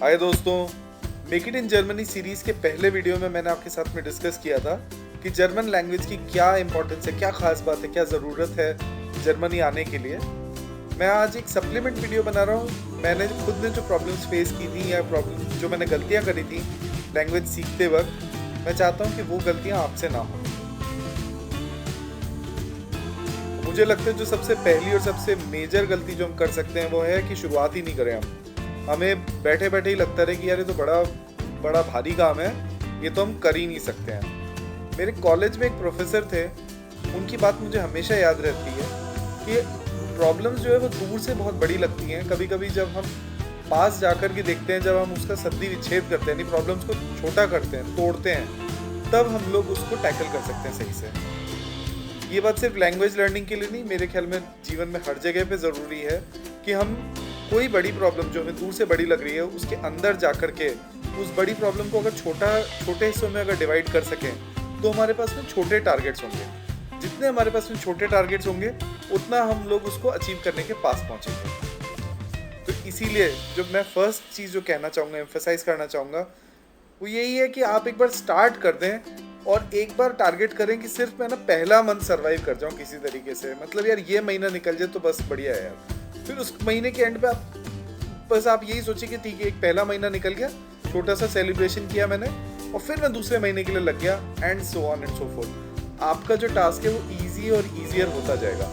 हाय दोस्तों, make it in Germany series के पहले वीडियो में मैंने आपके साथ में डिस्कस किया था कि जर्मन लैंग्वेज की क्या इंपॉर्टेंस है, क्या खास बात है, क्या ज़रूरत है जर्मनी आने के लिए। मैं आज एक सप्लीमेंट वीडियो बना रहा हूँ। मैंने खुद ने जो प्रॉब्लम्स फेस की थी या प्रॉब्लम जो मैंने गलतियाँ करी थी लैंग्वेज सीखते वक्त, मैं चाहता हूँ कि वो गलतियाँ आपसे ना हो। मुझे लगता है जो सबसे पहली और सबसे मेजर गलती जो हम कर सकते हैं वो है कि शुरुआत ही नहीं करें हमें बैठे बैठे ही लगता रहे कि यार ये तो बड़ा बड़ा भारी काम है, ये तो हम कर ही नहीं सकते हैं। मेरे कॉलेज में एक प्रोफेसर थे, उनकी बात मुझे हमेशा याद रहती है कि प्रॉब्लम्स जो है वो दूर से बहुत बड़ी लगती हैं। कभी कभी जब हम पास जाकर के देखते हैं, जब हम उसका सद्दी विच्छेद करते हैं, यानी प्रॉब्लम्स को छोटा करते हैं, तोड़ते हैं, तब हम लोग उसको टैकल कर सकते हैं सही से। ये बात सिर्फ लैंग्वेज लर्निंग के लिए नहीं, मेरे ख्याल में जीवन में हर जगह पे ज़रूरी है कि हम कोई बड़ी प्रॉब्लम जो हमें दूर से बड़ी लग रही है उसके अंदर जा कर के उस बड़ी प्रॉब्लम को अगर छोटे हिस्सों में अगर डिवाइड कर सकें तो हमारे पास में छोटे टारगेट्स होंगे। जितने हमारे पास में छोटे टारगेट्स होंगे उतना हम लोग उसको अचीव करने के पास पहुँचेंगे। तो इसीलिए जो मैं फर्स्ट चीज़ जो कहना चाहूँगा, एम्फेसाइज करना चाहूँगा, वो यही है कि आप एक बार स्टार्ट कर दें और एक बार टारगेट करें कि सिर्फ मैं ना पहला मंथ सर्वाइव कर जाऊँ किसी तरीके से। मतलब यार ये महीना निकल जाए तो बस बढ़िया है यार। फिर उस महीने के एंड पे आप यही सोचिए कि ठीक है, एक पहला महीना निकल गया, छोटा सा सेलिब्रेशन किया मैंने, और फिर मैं दूसरे महीने के लिए लग गया, and so on and so fourth. आपका जो टास्क है वो ईजी और ईजियर होता जाएगा।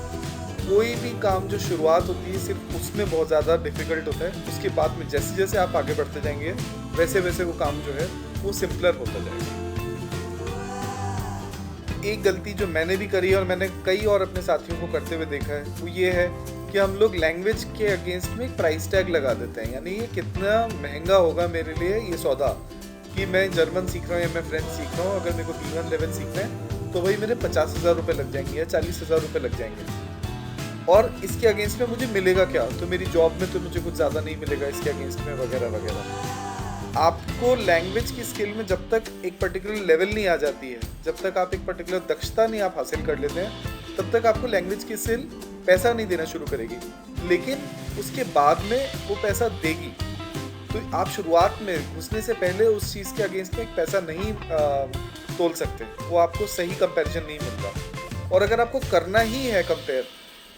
कोई भी काम जो शुरुआत होती है सिर्फ उसमें बहुत ज़्यादा डिफिकल्ट होता है, उसके बाद में जैसे जैसे आप आगे बढ़ते जाएंगे वैसे वैसे वो काम जो है वो सिंपलर होता जाएगा। एक गलती जो मैंने भी करी है और मैंने कई और अपने साथियों को करते हुए देखा है वो ये है कि हम लोग लैंग्वेज के अगेंस्ट में एक प्राइस टैग लगा देते हैं। यानी ये कितना महंगा होगा मेरे लिए ये सौदा कि मैं जर्मन सीख रहा हूँ या मैं फ्रेंच सीख रहा हूँ, अगर मेरे को B1 लेवल सीखना है तो भाई मेरे 50,000 रुपये लग जाएंगे या 40,000 रुपये लग जाएंगे। और इसके अगेंस्ट में मुझे मिलेगा क्या? तो मेरी जॉब में तो मुझे कुछ ज़्यादा नहीं मिलेगा इसके अगेंस्ट में, वगैरह वगैरह। आपको लैंग्वेज की स्किल में जब तक एक पर्टिकुलर लेवल नहीं आ जाती है, जब तक आप एक पर्टिकुलर दक्षता नहीं आप हासिल कर लेते हैं, तब तक आपको लैंग्वेज की स्किल पैसा नहीं देना शुरू करेगी, लेकिन उसके बाद में वो पैसा देगी। तो आप शुरुआत में घुसने से पहले उस चीज़ के अगेंस्ट में एक पैसा नहीं तोल सकते, वो आपको सही कंपैरिजन नहीं मिलता। और अगर आपको करना ही है कंपेयर,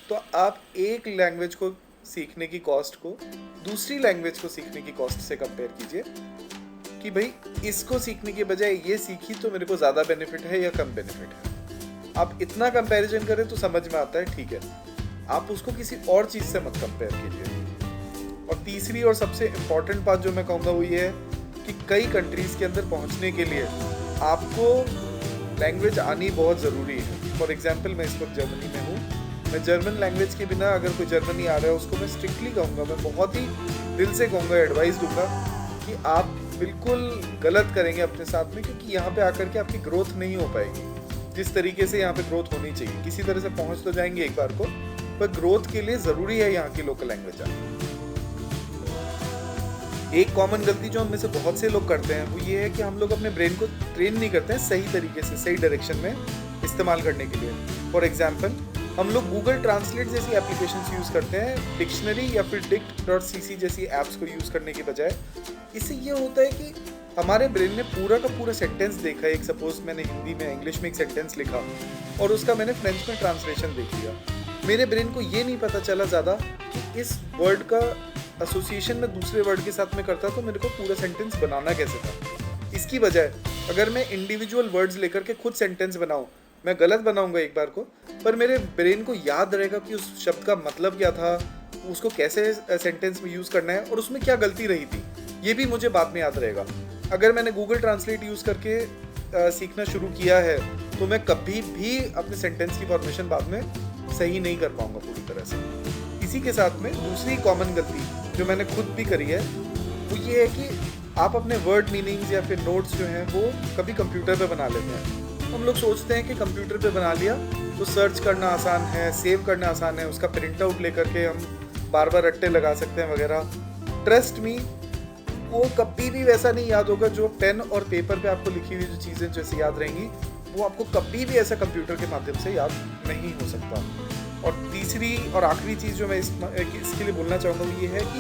तो आप एक लैंग्वेज को सीखने की कॉस्ट को दूसरी लैंग्वेज को सीखने की कॉस्ट से कंपेयर कीजिए कि भाई इसको सीखने के बजाय ये सीखी तो मेरे को ज़्यादा बेनिफिट है या कम बेनिफिट है। आप इतना कंपैरिजन करें तो समझ में आता है, ठीक है, आप उसको किसी और चीज़ से मत कंपेयर कीजिए। और तीसरी और सबसे इम्पॉर्टेंट बात जो मैं कहूँगा वो ये है कि कई कंट्रीज़ के अंदर पहुँचने के लिए आपको लैंग्वेज आनी बहुत ज़रूरी है। फॉर एग्जाम्पल, मैं इस वक्त जर्मनी में हूँ, मैं जर्मन लैंग्वेज के बिना अगर कोई जर्मनी आ रहा है उसको मैं स्ट्रिक्टली कहूँगा, मैं बहुत ही दिल से कहूँगा, एडवाइस दूंगा कि आप बिल्कुल गलत करेंगे अपने साथ में, क्योंकि यहाँ पे आकर के आपकी ग्रोथ नहीं हो पाएगी जिस तरीके से यहाँ पे ग्रोथ होनी चाहिए। किसी तरह से पहुँच तो जाएंगे एक बार को, पर ग्रोथ के लिए ज़रूरी है यहाँ की लोकल लैंग्वेज आना। एक कॉमन गलती जो हम में से बहुत से लोग करते हैं वो ये है कि हम लोग अपने ब्रेन को ट्रेन नहीं करते हैं सही तरीके से, सही डायरेक्शन में इस्तेमाल करने के लिए। फॉर एग्जाम्पल, हम लोग गूगल ट्रांसलेट जैसी एप्लीकेशंस यूज़ करते हैं डिक्शनरी या फिर dict.cc जैसी ऐप्स को यूज़ करने के बजाय। इससे ये होता है कि हमारे ब्रेन ने पूरा का पूरा सेंटेंस देखा। एक सपोज मैंने हिंदी में इंग्लिश में एक सेंटेंस लिखा और उसका मैंने फ्रेंच में ट्रांसलेशन देख लिया, मेरे ब्रेन को ये नहीं पता चला ज़्यादा कि इस वर्ड का एसोसिएशन में दूसरे वर्ड के साथ में करता तो मेरे को पूरा सेंटेंस बनाना कैसे था। इसकी बजाय अगर मैं इंडिविजुअल वर्ड्स लेकर के खुद सेंटेंस बनाऊँ, मैं गलत बनाऊंगा एक बार को, पर मेरे ब्रेन को याद रहेगा कि उस शब्द का मतलब क्या था, उसको कैसे सेंटेंस में यूज़ करना है और उसमें क्या गलती रही थी, ये भी मुझे बाद में याद रहेगा। अगर मैंने गूगल ट्रांसलेट यूज़ करके सीखना शुरू किया है तो मैं कभी भी अपने सेंटेंस की फॉर्मेशन बाद में सही नहीं कर पाऊंगा पूरी तरह से। इसी के साथ में दूसरी कॉमन गलती जो मैंने खुद भी करी है वो ये है कि आप अपने वर्ड मीनिंग्स या फिर नोट्स जो हैं वो कभी कंप्यूटर पे बना लेते हैं। हम लोग सोचते हैं कि कंप्यूटर पे बना लिया तो सर्च करना आसान है, सेव करना आसान है, उसका प्रिंट आउट लेकर के हम बार बार रट्टे लगा सकते हैं वगैरह। ट्रस्ट मी, वो कभी भी वैसा नहीं याद होगा जो पेन और पेपर पे आपको लिखी हुई जो चीज़ें जैसे याद रहेंगी, वो आपको कभी भी ऐसा कंप्यूटर के माध्यम से याद नहीं हो सकता। और तीसरी और आखिरी चीज़ जो मैं इसके लिए बोलना चाहूँगा वो ये है कि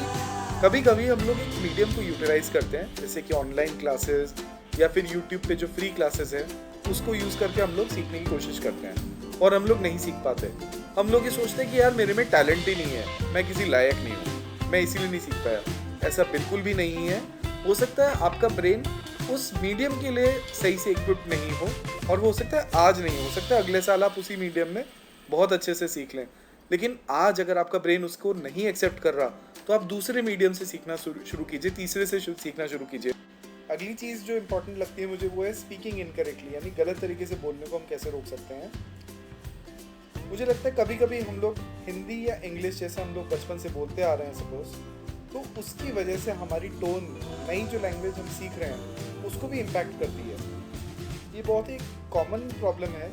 कभी कभी हम लोग एक मीडियम को यूटिलाइज करते हैं, जैसे कि ऑनलाइन क्लासेस या फिर यूट्यूब पे जो फ्री क्लासेस है उसको यूज़ करके हम लोग सीखने की कोशिश करते हैं और हम लोग नहीं सीख पाते। हम लोग ये सोचते हैं कि यार मेरे में टैलेंट ही नहीं है, मैं किसी लायक नहीं हूँ, मैं इसीलिए नहीं सीख पाया। ऐसा बिल्कुल भी नहीं है। हो सकता है आपका ब्रेन उस मीडियम के लिए सही से इक्विप्ड नहीं हो, और हो सकता है आज नहीं हो सकता है अगले साल आप उसी मीडियम में बहुत अच्छे से सीख लें। लेकिन आज अगर आपका ब्रेन उसको नहीं एक्सेप्ट कर रहा तो आप दूसरे मीडियम से सीखना शुरू कीजिए, तीसरे से सीखना शुरू कीजिए। अगली चीज़ जो इम्पोर्टेंट लगती है मुझे वो है स्पीकिंग इनकरेक्टली, यानी गलत तरीके से बोलने को हम कैसे रोक सकते हैं। मुझे लगता है कभी कभी हम लोग हिंदी या इंग्लिश जैसे हम लोग बचपन से बोलते आ रहे हैं सपोज, तो उसकी वजह से हमारी टोन, नई जो लैंग्वेज हम सीख रहे हैं उसको भी इम्पैक्ट करती है। ये बहुत ही कॉमन प्रॉब्लम है,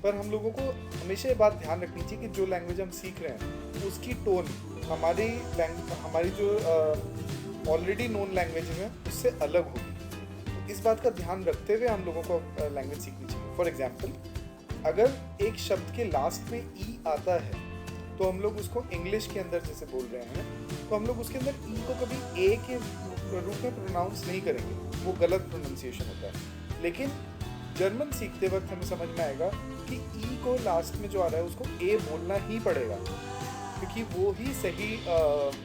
पर हम लोगों को हमेशा ये बात ध्यान रखनी चाहिए कि जो लैंग्वेज हम सीख रहे हैं उसकी टोन हमारी जो ऑलरेडी नोन लैंग्वेज है उससे अलग होगी। तो इस बात का ध्यान रखते हुए हम लोगों को लैंग्वेज सीखनी चाहिए। फॉर एग्जाम्पल, अगर एक शब्द के लास्ट में ई आता है तो हम लोग उसको इंग्लिश के अंदर जैसे बोल रहे हैं तो हम लोग उसके अंदर ई को कभी ए के रूप में प्रोनाउंस नहीं करेंगे, वो गलत प्रोनाउंसिएशन होता है। लेकिन जर्मन सीखते वक्त हमें समझ में आएगा कि ई को लास्ट में जो आ रहा है उसको ए बोलना ही पड़ेगा, क्योंकि वो ही सही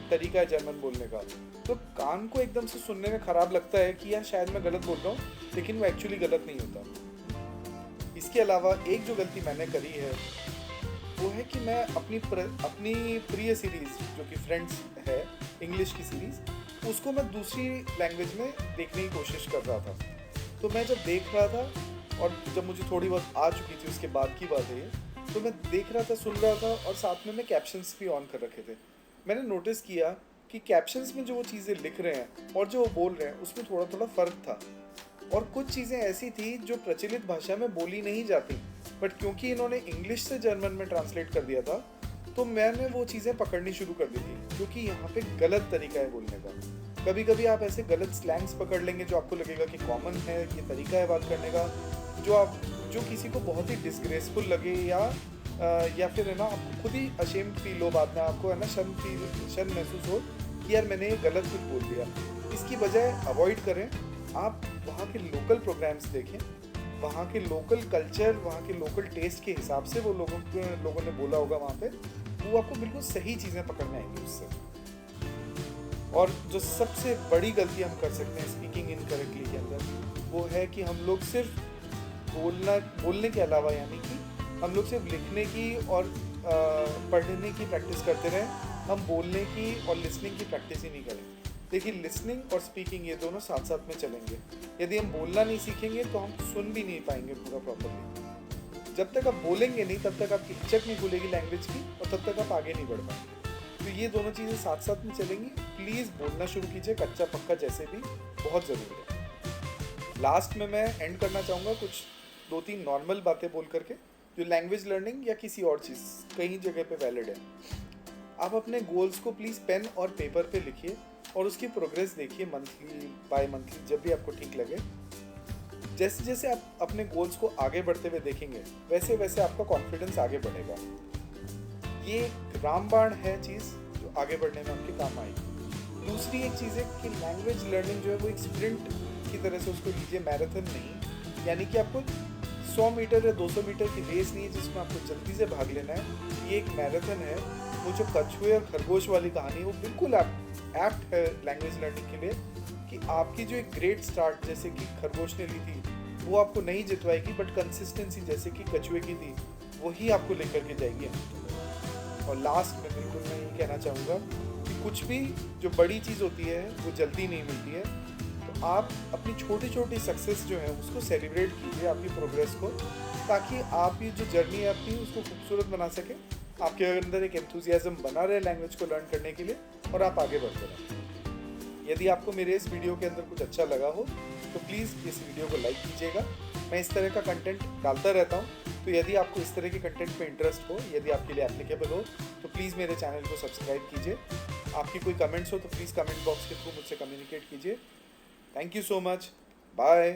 तरीका है जर्मन बोलने का। तो कान को एकदम से सुनने में ख़राब लगता है कि यार शायद मैं गलत बोल रहा हूँ, लेकिन वो एक्चुअली गलत नहीं होता। इसके अलावा एक जो गलती मैंने करी है वो है कि मैं अपनी प्रिय सीरीज़ जो कि फ्रेंड्स है इंग्लिश की सीरीज़, उसको मैं दूसरी लैंग्वेज में देखने की कोशिश कर रहा था। तो मैं जब देख रहा था और जब मुझे थोड़ी बहुत आ चुकी थी उसके बाद की बात है, तो मैं देख रहा था, सुन रहा था और साथ में मैं कैप्शंस भी ऑन कर रखे थे। मैंने नोटिस किया कि कैप्शंस में जो वो चीज़ें लिख रहे हैं और जो वो बोल रहे हैं उसमें थोड़ा थोड़ा फ़र्क था, और कुछ चीज़ें ऐसी थी जो प्रचलित भाषा में बोली नहीं जाती, बट क्योंकि इन्होंने इंग्लिश से जर्मन में ट्रांसलेट कर दिया था तो मैंने वो चीज़ें पकड़नी शुरू कर दी थी, क्योंकि यहाँ पे गलत तरीका है बोलने का। कभी कभी आप ऐसे गलत स्लैंग्स पकड़ लेंगे जो आपको लगेगा कि कॉमन है, ये तरीका है बात करने का, जो किसी को बहुत ही डिसग्रेसफुल लगे या फिर है ना आपको खुद ही अशेम्ड फील हो, बाद में आपको है ना शर्म महसूस हो कि यार मैंने गलत कुछ बोल दिया। इसकी बजाय अवॉइड करें, आप वहाँ के लोकल प्रोग्राम्स देखें, वहाँ के लोकल कल्चर, वहाँ के लोकल टेस्ट के हिसाब से वो लोगों ने बोला होगा वहाँ पे, वो आपको बिल्कुल सही चीज़ें पकड़ने आएंगी उससे। और जो सबसे बड़ी गलती हम कर सकते हैं स्पीकिंग इनकरेक्टली के अंदर, वो है कि हम लोग सिर्फ बोलने के अलावा, यानी कि हम लोग सिर्फ लिखने की और पढ़ने की प्रैक्टिस करते रहें, हम बोलने की और लिसनिंग की प्रैक्टिस ही नहीं करें। देखिए, लिसनिंग और स्पीकिंग ये दोनों साथ साथ में चलेंगे। यदि हम बोलना नहीं सीखेंगे तो हम सुन भी नहीं पाएंगे पूरा प्रॉपरली। जब तक आप बोलेंगे नहीं तब तक आपकी हिचक नहीं खुलेगी लैंग्वेज की, और तब तक आप आगे नहीं बढ़ पाएंगे। तो ये दोनों चीज़ें साथ साथ में चलेंगी। प्लीज़ बोलना शुरू कीजिए, कच्चा पक्का जैसे भी, बहुत ज़रूरी है। लास्ट में मैं एंड करना चाहूँगा कुछ 2-3 नॉर्मल बातें बोल करके, जो लैंग्वेज लर्निंग या किसी और चीज़ कहीं जगह पे वैलिड है। आप अपने गोल्स को प्लीज़ पेन और पेपर पे लिखिए और उसकी प्रोग्रेस देखिए, मंथली बाय मंथली, जब भी आपको ठीक लगे। जैसे जैसे आप अपने गोल्स को आगे बढ़ते हुए देखेंगे वैसे वैसे आपका कॉन्फिडेंस आगे बढ़ेगा। ये एक रामबाण है चीज़ जो आगे बढ़ने में आपके काम आएगी। दूसरी एक चीज़ है कि लैंग्वेज लर्निंग जो है वो एक स्प्रिंट की तरह से उसको लीजिए, मैराथन नहीं। यानी कि आपको 100 मीटर या 200 मीटर की रेस नहीं है जिसमें आपको जल्दी से भाग लेना है। ये एक मैराथन है। वो जो कछुए और खरगोश वाली कहानी, वो बिल्कुल एप्ट है लैंग्वेज लर्निंग के लिए, कि आपकी जो एक ग्रेट स्टार्ट जैसे कि खरगोश ने ली थी वो आपको नहीं जितवाएगी, बट कंसिस्टेंसी जैसे कि कछुए की थी वही आपको लेकर के जाएगी। और लास्ट में बिल्कुल मैं ये कहना चाहूँगा कि कुछ भी जो बड़ी चीज़ होती है वो जल्दी नहीं मिलती है। तो आप अपनी छोटी छोटी सक्सेस जो है उसको सेलिब्रेट कीजिए, आपकी प्रोग्रेस को, ताकि आप ये जो जर्नी है अपनी उसको खूबसूरत बना सकें, आपके अंदर एक एंथुजियाज्म बना रहे लैंग्वेज को लर्न करने के लिए, और आप आगे बढ़ते रहें। यदि आपको मेरे इस वीडियो के अंदर कुछ अच्छा लगा हो तो प्लीज़ इस वीडियो को लाइक कीजिएगा। मैं इस तरह का कंटेंट डालता रहता हूँ, तो यदि आपको इस तरह के कंटेंट पे इंटरेस्ट हो, यदि आपके लिए एप्लीकेबल हो, तो प्लीज़ मेरे चैनल को सब्सक्राइब कीजिए। आपकी कोई कमेंट्स हो तो प्लीज़ कमेंट बॉक्स के थ्रू मुझसे कम्युनिकेट कीजिए। Thank you so much, bye.